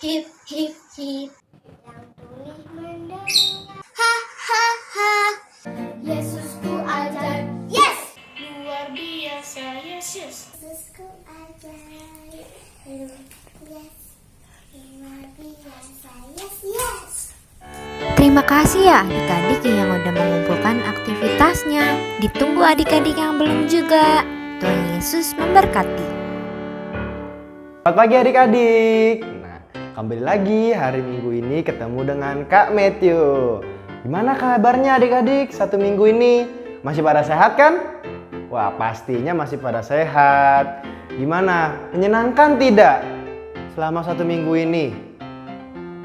hip hip hip. Yang tulih mendengar. Ha ha ha. Yesusku ajaib. Yes. Luar biasa Yesus. Yesusku ajaib. Yes. Luar biasa. Yes yes. Terima kasih ya adik-adik yang udah mengumpulkan aktivitasnya. Ditunggu adik-adik yang belum juga. Tuhan Yesus memberkati. Selamat pagi adik-adik. Nah, kembali lagi hari Minggu ini ketemu dengan Kak Matthew. Gimana kabarnya adik-adik satu minggu ini? Masih pada sehat kan? Wah, pastinya masih pada sehat. Gimana? Menyenangkan tidak selama satu minggu ini?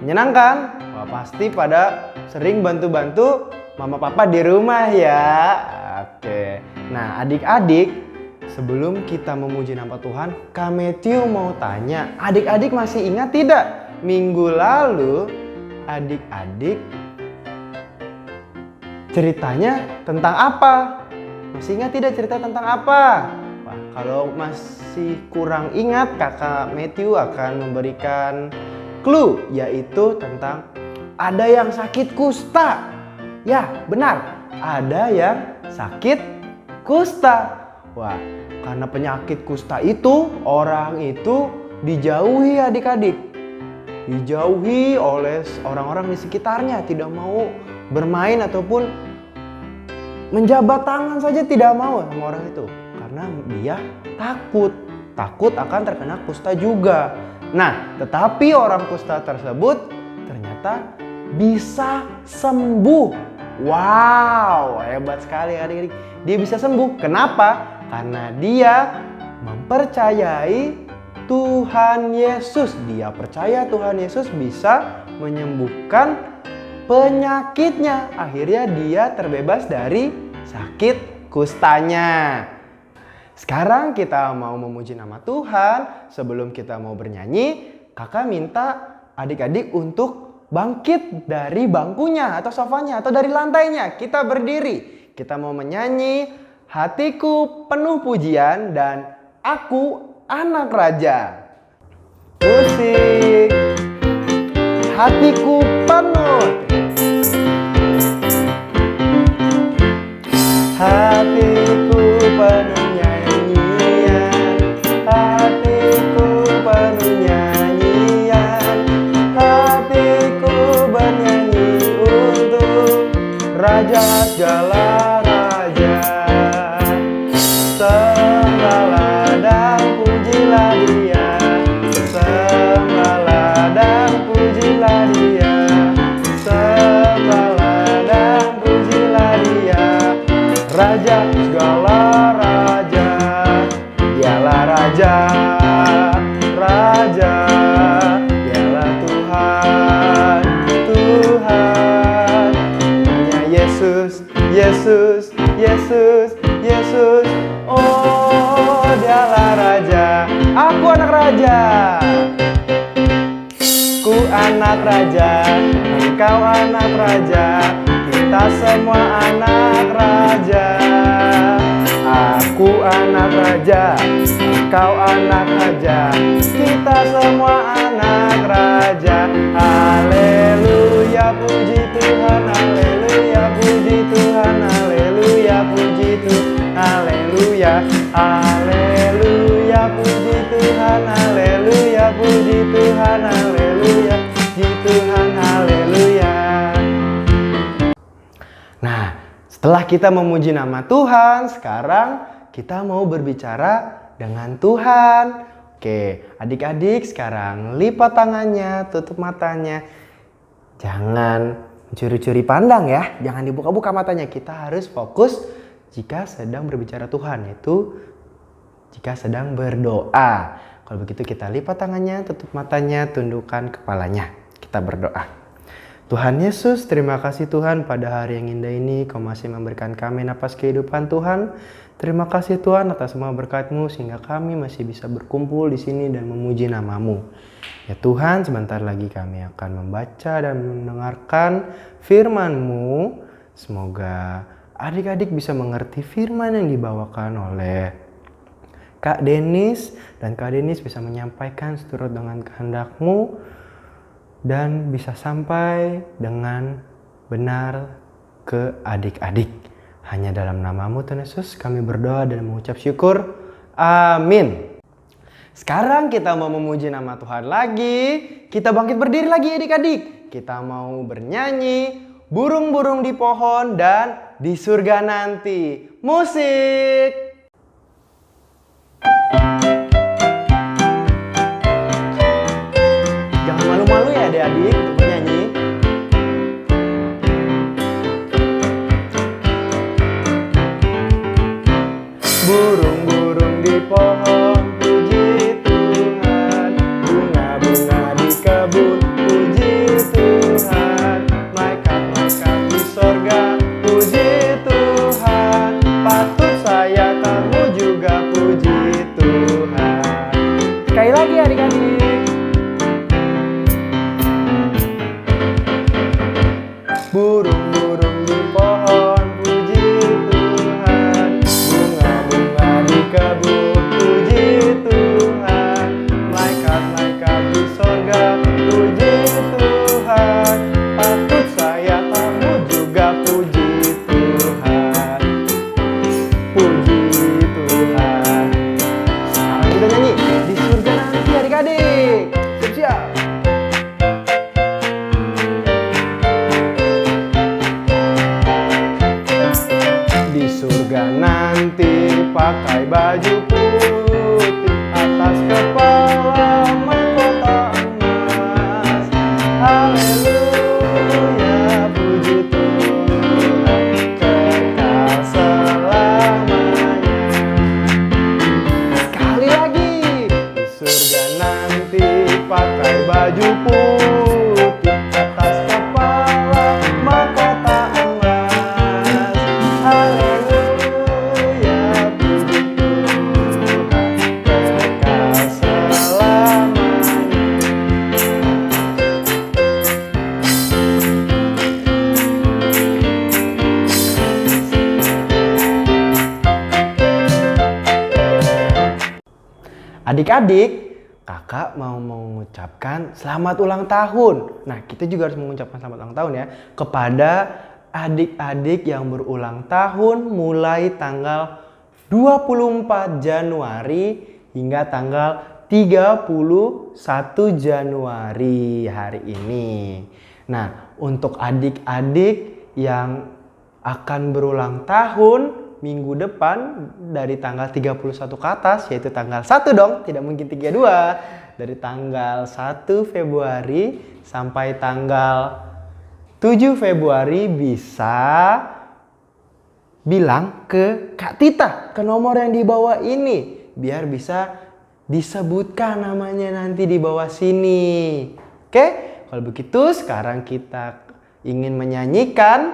Menyenangkan? Wah, pasti pada sering bantu-bantu mama papa di rumah ya. Oke. Nah, adik-adik, sebelum kita memuji nama Tuhan, Kak Matthew mau tanya, adik-adik masih ingat tidak? Minggu lalu adik-adik ceritanya tentang apa? Masih ingat tidak cerita tentang apa? Wah, kalau masih kurang ingat, Kakak Matthew akan memberikan clue, yaitu tentang ada yang sakit kusta. Ya, benar. Ada yang sakit kusta. Wah, karena penyakit kusta itu, orang itu dijauhi adik-adik. Dijauhi oleh orang-orang di sekitarnya, tidak mau bermain ataupun menjabat tangan saja tidak mau sama orang itu. Karena dia takut akan terkena kusta juga. Nah, tetapi orang kusta tersebut ternyata bisa sembuh. Wow, hebat sekali adik-adik. Dia bisa sembuh. Kenapa? Karena dia mempercayai Tuhan Yesus. Dia percaya Tuhan Yesus bisa menyembuhkan penyakitnya. Akhirnya dia terbebas dari sakit kustanya. Sekarang kita mau memuji nama Tuhan. Sebelum kita mau bernyanyi, kakak minta adik-adik untuk bangkit dari bangkunya atau sofanya atau dari lantainya. Kita berdiri. Kita mau menyanyi Hatiku Penuh Pujian dan Aku Anak Raja. Musik. Hatiku penuh. Hatiku penuh nyanyian. Hatiku penuh nyanyian. Hatiku bernyanyi untuk Raja segala raja. Sembahlah dan pujilah Dia. Sembahlah dan pujilah Dia. Sembahlah dan pujilah Dia. Raja segala raja. Dialah Raja. Raja. Dialah Tuhan. Tuhan. Hanya Yesus. Yesus. Yesus. Yesus. Oh, Dialah Raja. Aku anak raja. Ku anak raja. Engkau anak raja. Kita semua anak raja. Aku anak raja. Engkau anak raja. Kita semua anak raja. Haleluya, puji Tuhan. Haleluya, puji Tuhan. Haleluya, puji Tuhan. Haleluya. Haleluya, puji Tuhan. Haleluya, puji Tuhan. Haleluya, puji Tuhan. Haleluya. Nah, setelah kita memuji nama Tuhan, sekarang kita mau berbicara dengan Tuhan. Oke, adik-adik sekarang lipat tangannya, tutup matanya. Jangan mencuri-curi pandang ya, jangan dibuka-buka matanya. Kita harus fokus jika sedang berbicara Tuhan, yaitu jika sedang berdoa. Kalau begitu kita lipat tangannya, tutup matanya, tundukkan kepalanya. Kita berdoa. Tuhan Yesus, terima kasih Tuhan pada hari yang indah ini Kau masih memberikan kami napas kehidupan Tuhan. Terima kasih Tuhan atas semua berkat-Mu sehingga kami masih bisa berkumpul di sini dan memuji nama-Mu. Ya Tuhan, sebentar lagi kami akan membaca dan mendengarkan firman-Mu. Semoga adik-adik bisa mengerti firman yang dibawakan oleh Kak Denis, dan Kak Denis bisa menyampaikan seturut dengan kehendak-Mu. dan bisa sampai dengan benar ke adik-adik. Hanya dalam namamu Tuhan Yesus kami berdoa dan mengucap syukur. Amin. Sekarang kita mau memuji nama Tuhan lagi. Kita bangkit berdiri lagi adik-adik. Kita mau bernyanyi burung-burung di pohon dan di surga nanti. Musik. Jangan malu-malu ya adik-adik untuk bernyanyi. Burung-burung di pohon, puji Tuhan. Bunga-bunga di kebun, puji Tuhan. Malaikat-malaikat di sorga, puji Tuhan. Patut saya kamu juga puji Tuhan. Sekali lagi adik-adik. Burung-burung di pohon, puji Tuhan. Bunga-bunga di kebun, puji Tuhan. Malaikat-malaikat di sorga, puji Tuhan. Patut saya kamu juga puji Tuhan. Puji Tuhan. Sekarang kita nyanyi di surga nanti adik-adik. Siap-siap. Di surga nanti pakai baju putih, atas kepala mahkota emas. Haleluya, puji Tuhan, kekal selamanya. Sekali lagi, di surga nanti pakai baju putih, atas kepala mahkota emas. Haleluya, puji Tuhan, kekal selamanya. Adik-adik, kakak mau mengucapkan selamat ulang tahun. Nah, kita juga harus mengucapkan selamat ulang tahun ya kepada adik-adik yang berulang tahun mulai tanggal 24 Januari hingga tanggal 31 Januari hari ini. Nah, untuk adik-adik yang akan berulang tahun minggu depan dari tanggal 31 ke atas, yaitu tanggal 1 dong, tidak mungkin 32. Dari tanggal 1 Februari sampai tanggal 7 Februari bisa bilang ke Kak Tita, ke nomor yang di bawah ini, biar bisa disebutkan namanya nanti di bawah sini. Oke, kalau begitu sekarang kita ingin menyanyikan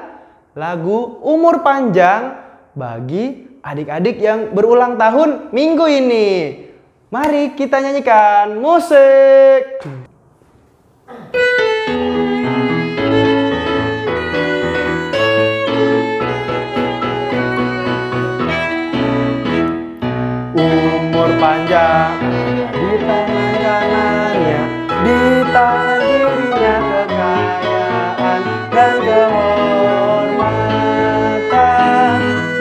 lagu Umur Panjang bagi adik-adik yang berulang tahun minggu ini. Mari kita nyanyikan musik. Umur panjang ada di tangan kanannya, di tangan kirinya kekayaan dan kehormatan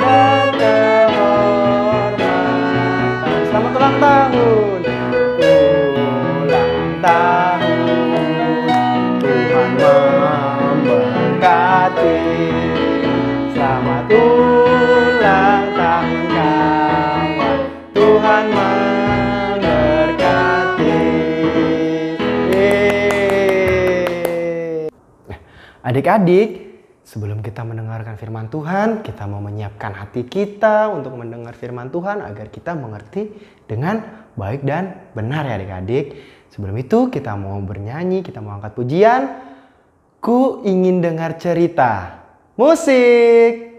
dan kehormatan. Selamat ulang tahun, ulang tahun. Tuhan memberkati. Selamat ulang tahun kawan. Tuhan memberkati. Adik-adik, sebelum kita mendengarkan firman Tuhan, kita mau menyiapkan hati kita untuk mendengar firman Tuhan agar kita mengerti dengan baik dan benar ya adik-adik. Sebelum itu kita mau bernyanyi, kita mau angkat pujian. Ku ingin dengar cerita. Musik.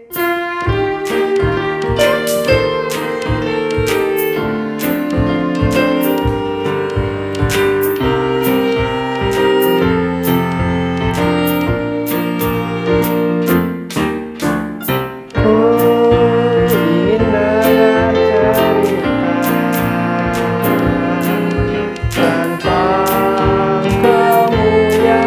Tentang kemuliaan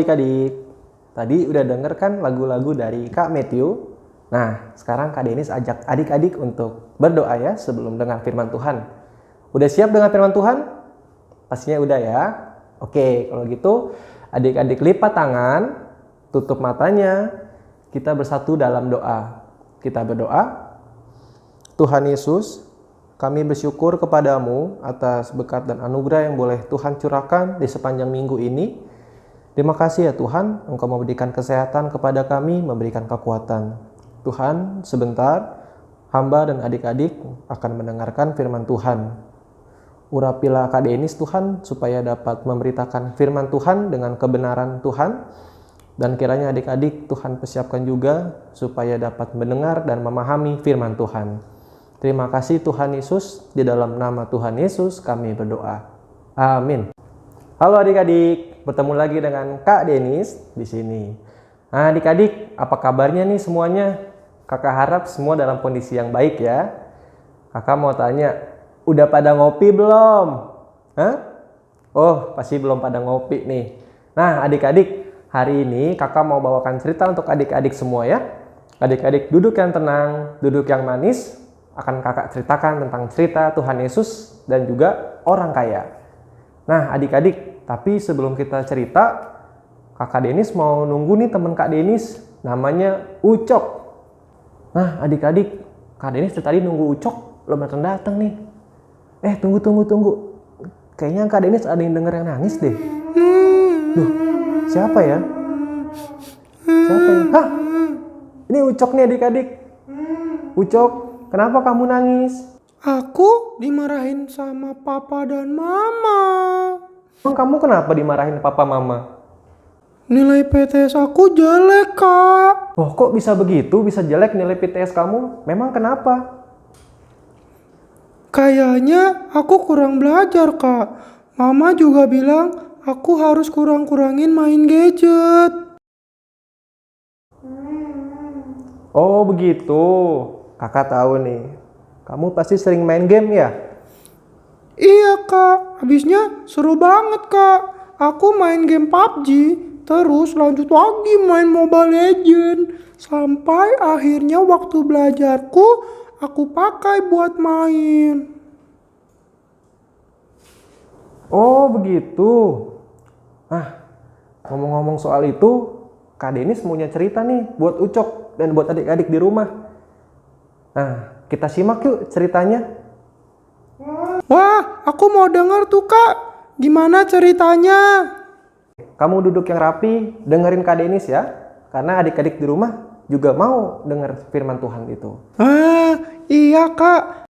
adik-adik, tadi udah denger kan lagu-lagu dari Kak Matthew? Nah, sekarang Kak Denis ajak adik-adik untuk berdoa ya sebelum dengar firman Tuhan. Udah siap dengan firman Tuhan? Pastinya udah ya. Oke, kalau gitu adik-adik lipat tangan, tutup matanya, kita bersatu dalam doa. Kita berdoa. Tuhan Yesus, kami bersyukur kepadamu atas berkat dan anugerah yang boleh Tuhan curahkan di sepanjang minggu ini. Terima kasih ya Tuhan, Engkau memberikan kesehatan kepada kami, memberikan kekuatan. Tuhan, sebentar, hamba dan adik-adik akan mendengarkan firman Tuhan. Urapilah Kak Denis Tuhan, supaya dapat memberitakan firman Tuhan dengan kebenaran Tuhan. Dan kiranya adik-adik Tuhan persiapkan juga, supaya dapat mendengar dan memahami firman Tuhan. Terima kasih Tuhan Yesus, di dalam nama Tuhan Yesus kami berdoa. Amin. Halo adik-adik, bertemu lagi dengan Kak Denis di sini. Nah, adik-adik, apa kabarnya nih semuanya? Kakak harap semua dalam kondisi yang baik ya. Kakak mau tanya, udah pada ngopi belum? Hah? Oh, pasti belum pada ngopi nih. Nah, adik-adik, hari ini kakak mau bawakan cerita untuk adik-adik semua ya. Adik-adik duduk yang tenang, duduk yang manis. Akan kakak ceritakan tentang cerita Tuhan Yesus dan juga orang kaya. Nah adik-adik, tapi sebelum kita cerita, Kakak Denis mau nunggu nih teman Kak Denis, namanya Ucok. Nah adik-adik, Kak Denis tadi nunggu Ucok, belum datang nih. Tunggu. Kayaknya Kak Denis ada yang denger yang nangis deh. Duh, siapa ya? Hah? Ini Ucok nih adik-adik. Ucok, kenapa kamu nangis? Aku dimarahin sama papa dan mama. Emang kamu kenapa dimarahin papa mama? Nilai PTS aku jelek, Kak. Wah, kok bisa begitu? Bisa jelek nilai PTS kamu? Memang kenapa? Kayaknya aku kurang belajar, Kak. Mama juga bilang aku harus kurang-kurangin main gadget. Oh, begitu. Kakak tahu nih. Kamu pasti sering main game ya? Iya, Kak. Habisnya seru banget, Kak. Aku main game PUBG, terus lanjut lagi main Mobile Legends. Sampai akhirnya waktu belajarku aku pakai buat main. Oh, begitu. Ngomong-ngomong soal itu, Kak Denis punya cerita nih buat Ucok dan buat adik-adik di rumah. Nah, kita simak yuk ceritanya. Wah, aku mau denger tuh, Kak. Gimana ceritanya? Kamu duduk yang rapi, dengerin Kak Denis ya. Karena adik-adik di rumah juga mau denger firman Tuhan itu. Iya, Kak.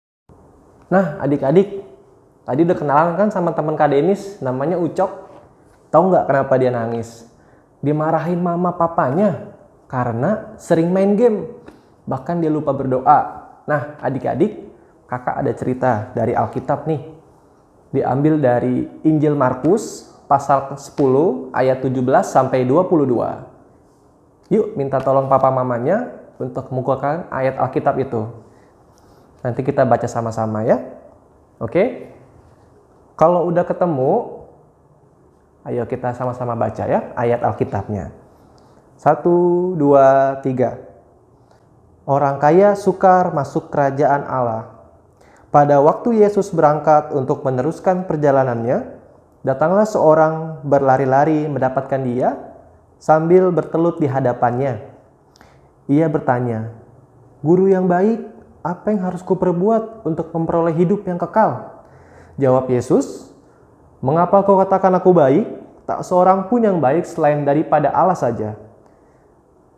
Nah, adik-adik, tadi udah kenalan kan sama teman Kak Denis, namanya Ucok. Tahu nggak kenapa dia nangis? Dimarahin mama papanya karena sering main game. Bahkan dia lupa berdoa. Nah, adik-adik, kakak ada cerita dari Alkitab nih. Diambil dari Injil Markus pasal 10 ayat 17 sampai 22. Yuk, minta tolong papa mamanya untuk mengumpulkan ayat Alkitab itu. Nanti kita baca sama-sama ya. Oke? Kalau udah ketemu, ayo kita sama-sama baca ya ayat Alkitabnya. 1, 2, 3. Orang kaya sukar masuk kerajaan Allah. Pada waktu Yesus berangkat untuk meneruskan perjalanannya, datanglah seorang berlari-lari mendapatkan dia sambil bertelut di hadapannya. Ia bertanya, "Guru yang baik, apa yang harus kuperbuat untuk memperoleh hidup yang kekal?" Jawab Yesus, "Mengapa kau katakan aku baik? Tak seorang pun yang baik selain daripada Allah saja.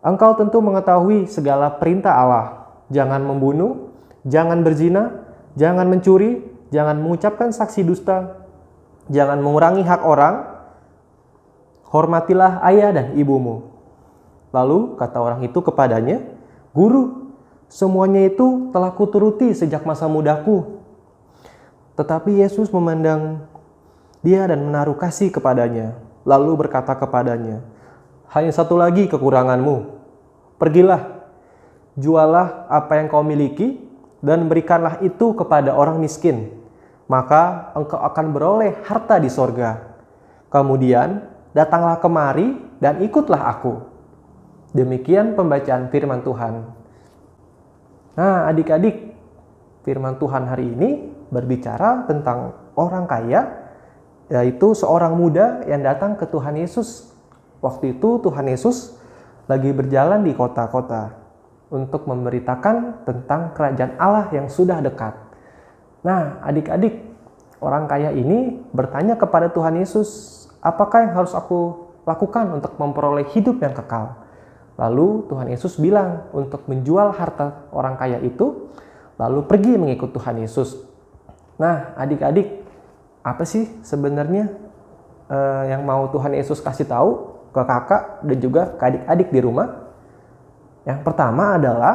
Engkau tentu mengetahui segala perintah Allah. Jangan membunuh, jangan berzina, jangan mencuri, jangan mengucapkan saksi dusta, jangan mengurangi hak orang, hormatilah ayah dan ibumu." Lalu kata orang itu kepadanya, "Guru, semuanya itu telah kuturuti sejak masa mudaku." Tetapi Yesus memandang dia dan menaruh kasih kepadanya, lalu berkata kepadanya, "Hanya satu lagi kekuranganmu. Pergilah, jualah apa yang kau miliki dan berikanlah itu kepada orang miskin. Maka engkau akan beroleh harta di sorga. Kemudian datanglah kemari dan ikutlah aku. Demikian pembacaan firman Tuhan. Nah, adik-adik, firman Tuhan hari ini berbicara tentang orang kaya, yaitu seorang muda yang datang ke Tuhan Yesus. Waktu itu Tuhan Yesus lagi berjalan di kota-kota untuk memberitakan tentang kerajaan Allah yang sudah dekat. Nah, adik-adik, orang kaya ini bertanya kepada Tuhan Yesus, apakah yang harus aku lakukan untuk memperoleh hidup yang kekal? Lalu Tuhan Yesus bilang untuk menjual harta orang kaya itu, lalu pergi mengikut Tuhan Yesus. Nah, adik-adik, apa sih sebenarnya yang mau Tuhan Yesus kasih tahu ke kakak dan juga ke adik-adik di rumah? Yang pertama adalah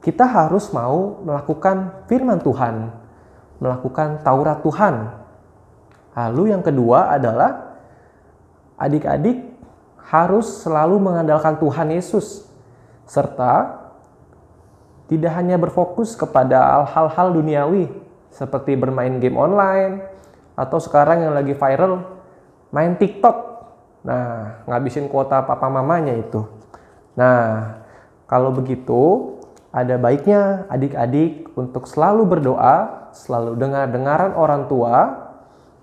kita harus mau melakukan firman Tuhan, melakukan Taurat Tuhan. Lalu yang kedua adalah adik-adik harus selalu mengandalkan Tuhan Yesus, serta tidak hanya berfokus kepada hal-hal duniawi seperti bermain game online atau sekarang yang lagi viral main TikTok. Nah, ngabisin kuota papa mamanya itu. Nah, kalau begitu ada baiknya adik-adik untuk selalu berdoa, selalu dengar-dengaran orang tua,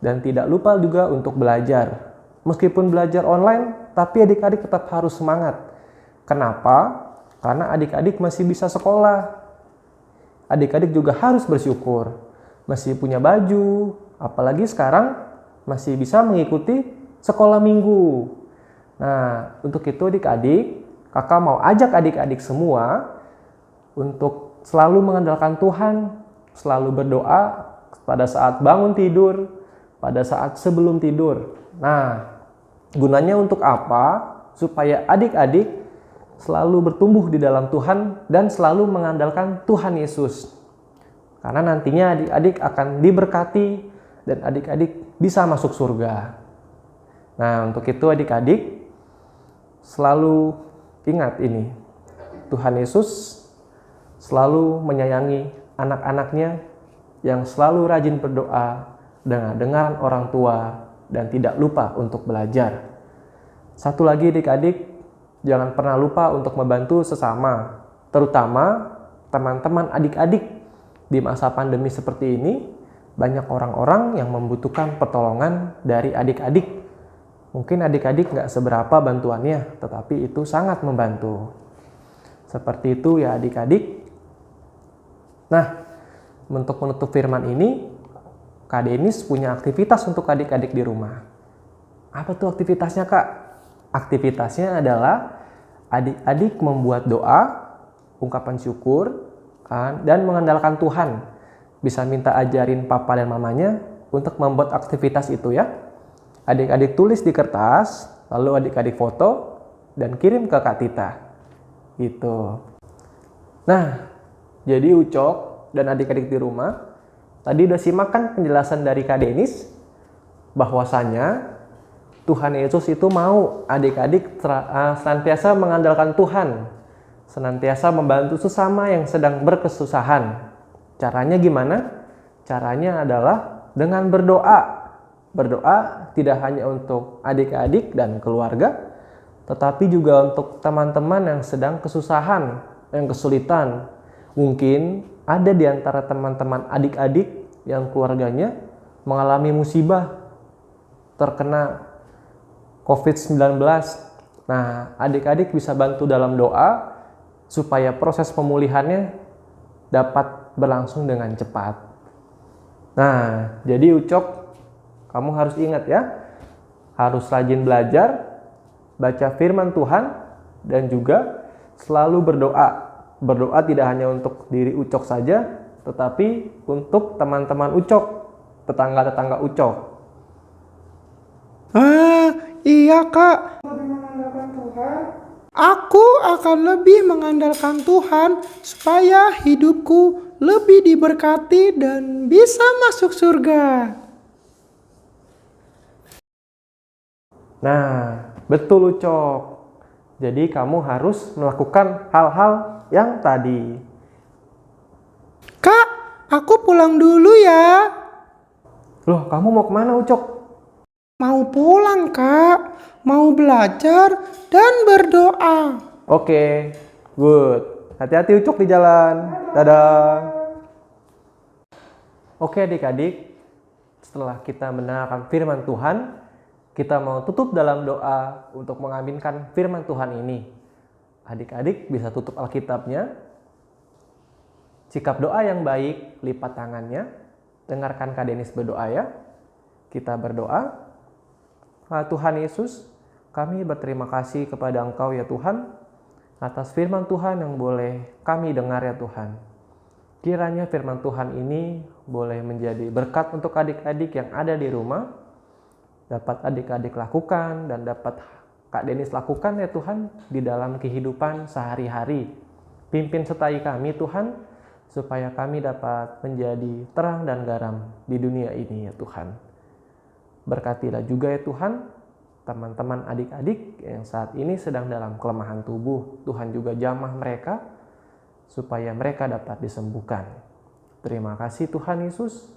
dan tidak lupa juga untuk belajar. Meskipun belajar online, tapi adik-adik tetap harus semangat. Kenapa? Karena adik-adik masih bisa sekolah. Adik-adik juga harus bersyukur. Masih punya baju, apalagi sekarang masih bisa mengikuti sekolah minggu. Nah, untuk itu adik-adik, kakak mau ajak adik-adik semua untuk selalu mengandalkan Tuhan, selalu berdoa pada saat bangun tidur, pada saat sebelum tidur. Nah, gunanya untuk apa? Supaya adik-adik selalu bertumbuh di dalam Tuhan dan selalu mengandalkan Tuhan Yesus. Karena nantinya adik-adik akan diberkati dan adik-adik bisa masuk surga. Nah, untuk itu adik-adik selalu ingat ini. Tuhan Yesus selalu menyayangi anak-anaknya yang selalu rajin berdoa, dengar orang tua, dan tidak lupa untuk belajar. Satu lagi adik-adik, jangan pernah lupa untuk membantu sesama, terutama teman-teman adik-adik. Di masa pandemi seperti ini, banyak orang-orang yang membutuhkan pertolongan dari adik-adik. Mungkin adik-adik nggak seberapa bantuannya, tetapi itu sangat membantu. Seperti itu ya adik-adik. Nah, untuk menutup firman ini, Kak Denis punya aktivitas untuk adik-adik di rumah. Apa tuh aktivitasnya, Kak? Aktivitasnya adalah adik-adik membuat doa, ungkapan syukur, dan mengandalkan Tuhan. Bisa minta ajarin papa dan mamanya untuk membuat aktivitas itu ya. Adik-adik tulis di kertas, lalu adik-adik foto, dan kirim ke Kak Tita. Gitu. Nah, jadi Ucok dan adik-adik di rumah, tadi udah simak kan penjelasan dari Kak Denis, bahwasanya Tuhan Yesus itu mau adik-adik senantiasa mengandalkan Tuhan, senantiasa membantu sesama yang sedang berkesusahan. Caranya gimana? Caranya adalah dengan berdoa. Berdoa tidak hanya untuk adik-adik dan keluarga, tetapi juga untuk teman-teman yang sedang kesusahan, yang kesulitan. Mungkin ada di antara teman-teman adik-adik yang keluarganya mengalami musibah, terkena COVID-19. Nah, adik-adik bisa bantu dalam doa supaya proses pemulihannya dapat berlangsung dengan cepat. Nah, jadi Ucok, kamu harus ingat ya, harus rajin belajar, baca firman Tuhan, dan juga selalu berdoa. Berdoa tidak hanya untuk diri Ucok saja, tetapi untuk teman-teman Ucok, tetangga-tetangga Ucok. Iya Kak. Aku akan lebih mengandalkan Tuhan supaya hidupku lebih diberkati dan bisa masuk surga. Nah, betul Ucok. Jadi kamu harus melakukan hal-hal yang tadi. Kak, aku pulang dulu ya. Loh, kamu mau kemana Ucok? Mau pulang, Kak. Mau belajar dan berdoa. Oke, good. Hati-hati Ucok di jalan. Dadah. Oke adik-adik, setelah kita mendengarkan firman Tuhan, kita mau tutup dalam doa untuk mengaminkan firman Tuhan ini. Adik-adik bisa tutup Alkitabnya, sikap doa yang baik, lipat tangannya, dengarkan Kak Denis berdoa ya. Kita berdoa. Tuhan Yesus, kami berterima kasih kepada Engkau ya Tuhan, atas firman Tuhan yang boleh kami dengar ya Tuhan. Kiranya firman Tuhan ini boleh menjadi berkat untuk adik-adik yang ada di rumah, dapat adik-adik lakukan dan dapat Kak Denis lakukan ya Tuhan di dalam kehidupan sehari-hari. Pimpin sertai kami Tuhan, supaya kami dapat menjadi terang dan garam di dunia ini ya Tuhan. Berkatilah juga ya Tuhan teman-teman adik-adik yang saat ini sedang dalam kelemahan tubuh. Tuhan juga jamah mereka supaya mereka dapat disembuhkan. Terima kasih Tuhan Yesus.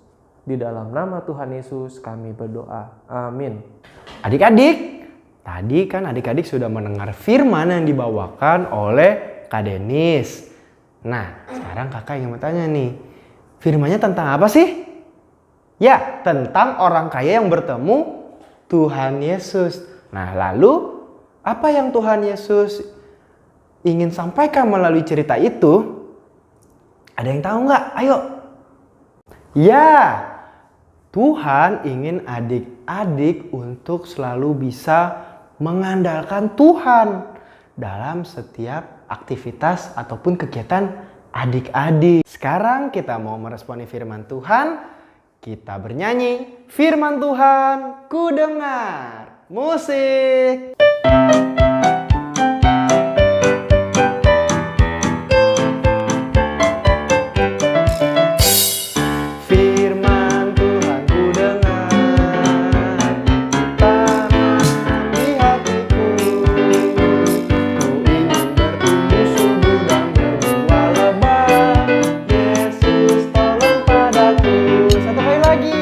Di dalam nama Tuhan Yesus kami berdoa. Amin. Adik-adik, tadi kan adik-adik sudah mendengar firman yang dibawakan oleh Kak Denis. Nah, sekarang kakak ingin bertanya nih, firmannya tentang apa sih? Ya, tentang orang kaya yang bertemu Tuhan Yesus. Nah, lalu apa yang Tuhan Yesus ingin sampaikan melalui cerita itu? Ada yang tahu nggak? Ayo. Ya, Tuhan ingin adik-adik untuk selalu bisa mengandalkan Tuhan dalam setiap aktivitas ataupun kegiatan adik-adik. Sekarang kita mau meresponi firman Tuhan. Kita bernyanyi, firman Tuhan ku dengar. Musik. Firman Tuhan ku dengar, tanam di hatiku. Ku ingin bertumbuh subur dan berbuah lebat. Yesus tolong padaku. Satu kali lagi.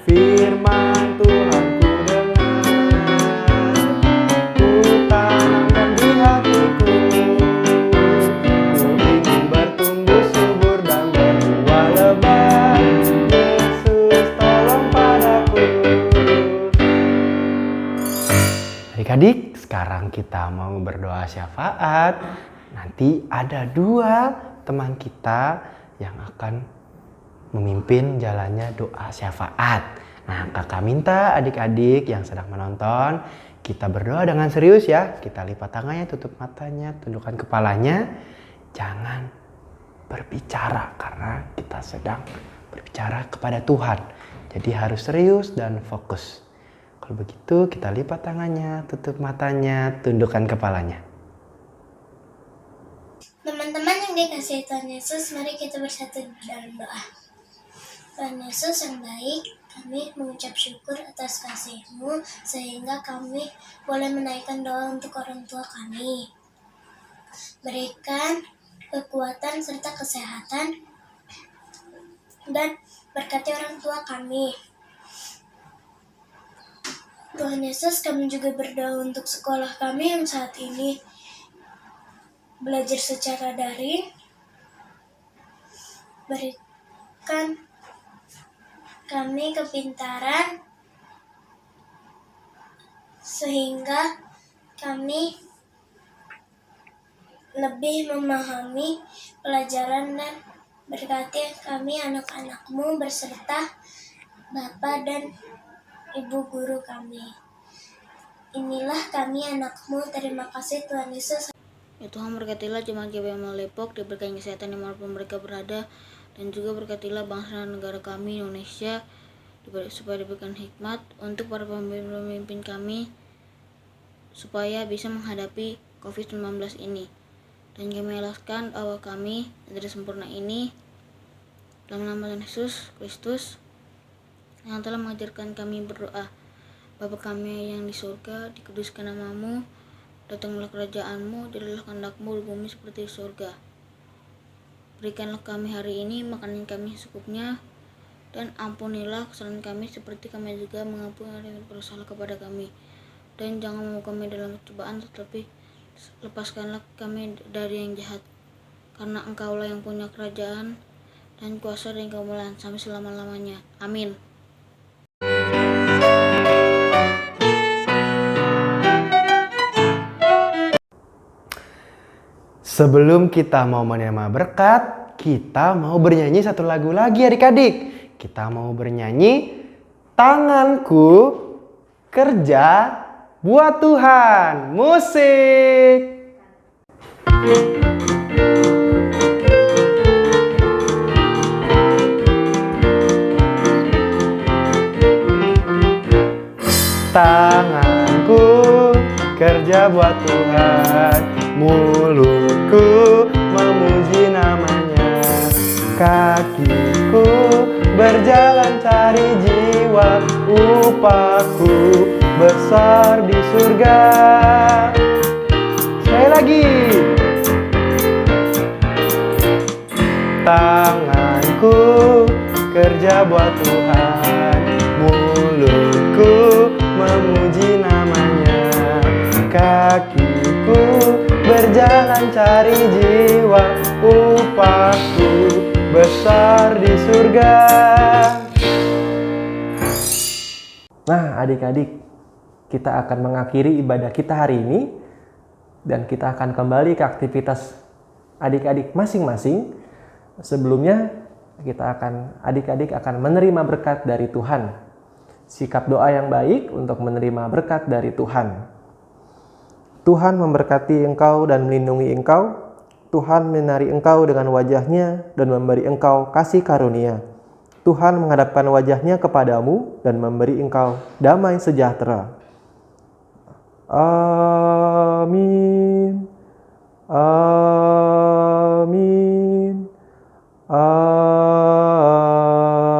Firman Tuhan ku dengar, ku tanamkan di hatiku. Ku ingin bertumbuh subur dan berbuah lebat. Yesus tolong padaku. Adik-adik, sekarang kita mau berdoa syafaat. Nanti ada 2 teman kita yang akan memimpin jalannya doa syafaat. Nah, kakak minta adik-adik yang sedang menonton, kita berdoa dengan serius ya. Kita lipat tangannya, tutup matanya, tundukkan kepalanya. Jangan berbicara karena kita sedang berbicara kepada Tuhan. Jadi harus serius dan fokus. Kalau begitu kita lipat tangannya, tutup matanya, tundukkan kepalanya. Teman-teman yang dikasihi Tuhan Yesus, mari kita bersatu dalam doa. Tuhan Yesus yang baik, kami mengucap syukur atas kasih-Mu sehingga kami boleh menaikkan doa untuk orang tua kami. Berikan kekuatan serta kesehatan dan berkati orang tua kami. Tuhan Yesus, kami juga berdoa untuk sekolah kami yang saat ini belajar secara daring. Berikan kami kepintaran sehingga kami lebih memahami pelajaran dan berkati kami anak-anak-Mu beserta Bapa dan Ibu Guru kami. Inilah kami anak-Mu, terima kasih Tuhan Yesus. Ya Tuhan, berkatilah jemaat GBI Depok, diberikan kesehatan dimanapun mereka berada, dan juga berkatilah bangsa dan negara kami Indonesia, supaya diberikan hikmat untuk para pemimpin kami supaya bisa menghadapi COVID-19 ini. Dan kami alaskan awal kami yang tidak sempurna ini dalam nama Tuhan Yesus Kristus yang telah mengajarkan kami berdoa. Bapa kami yang di surga, dikuduskan nama-Mu, datanglah kerajaan-Mu, jadilah kehendak-Mu di bumi seperti di surga. Berikanlah kami hari ini makanan kami secukupnya, Dan ampunilah kesalahan kami seperti kami juga mengampuni orang yang bersalah kepada kami. Dan jangan membawa kami dalam cobaan, tetapi lepaskanlah kami dari yang jahat. Karena Engkaulah yang punya kerajaan dan kuasa dan kemuliaan sampai selama-lamanya. Amin. Sebelum kita mau menerima berkat, kita mau bernyanyi satu lagu lagi adik-adik. Kita mau bernyanyi Tanganku Kerja Buat Tuhan. Musik. Tanganku kerja buat Tuhan, mulutku memuji namanya, kakiku berjalan cari jiwa, upahku besar di surga. Sekali lagi. Tanganku kerja buat Tuhan, mulutku memuji namanya, kakiku berjalan cari jiwa, upahku besar di surga. Nah, adik-adik, kita akan mengakhiri ibadah kita hari ini dan kita akan kembali ke aktivitas adik-adik masing-masing. Sebelumnya, adik-adik akan menerima berkat dari Tuhan. Sikap doa yang baik untuk menerima berkat dari Tuhan. Tuhan memberkati engkau dan melindungi engkau. Tuhan menari engkau dengan wajahnya dan memberi engkau kasih karunia. Tuhan menghadapkan wajahnya kepadamu dan memberi engkau damai sejahtera. Amin. Amin.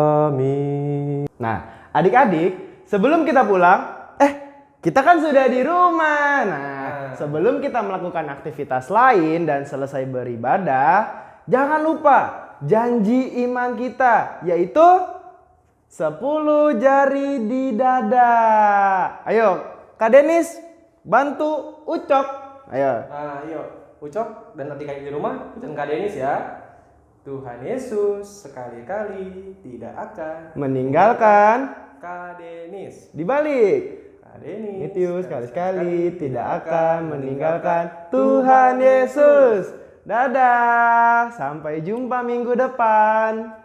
Amin. Nah, adik-adik, sebelum kita pulang, kita kan sudah di rumah. Nah, sebelum kita melakukan aktivitas lain dan selesai beribadah, jangan lupa janji iman kita, yaitu 10 jari di dada. Ayo, Kak Denis, bantu Ucok. Ayo. Ayo, Ucok dan adik-adik di rumah, ikutin Kak Denis ya. Tuhan Yesus sekali-kali tidak akan Meninggalkan Kak Denis. dibalik. Kak Denis Matius sekali-sekali tidak akan meninggalkan Tuhan Yesus. Dadah, sampai jumpa minggu depan.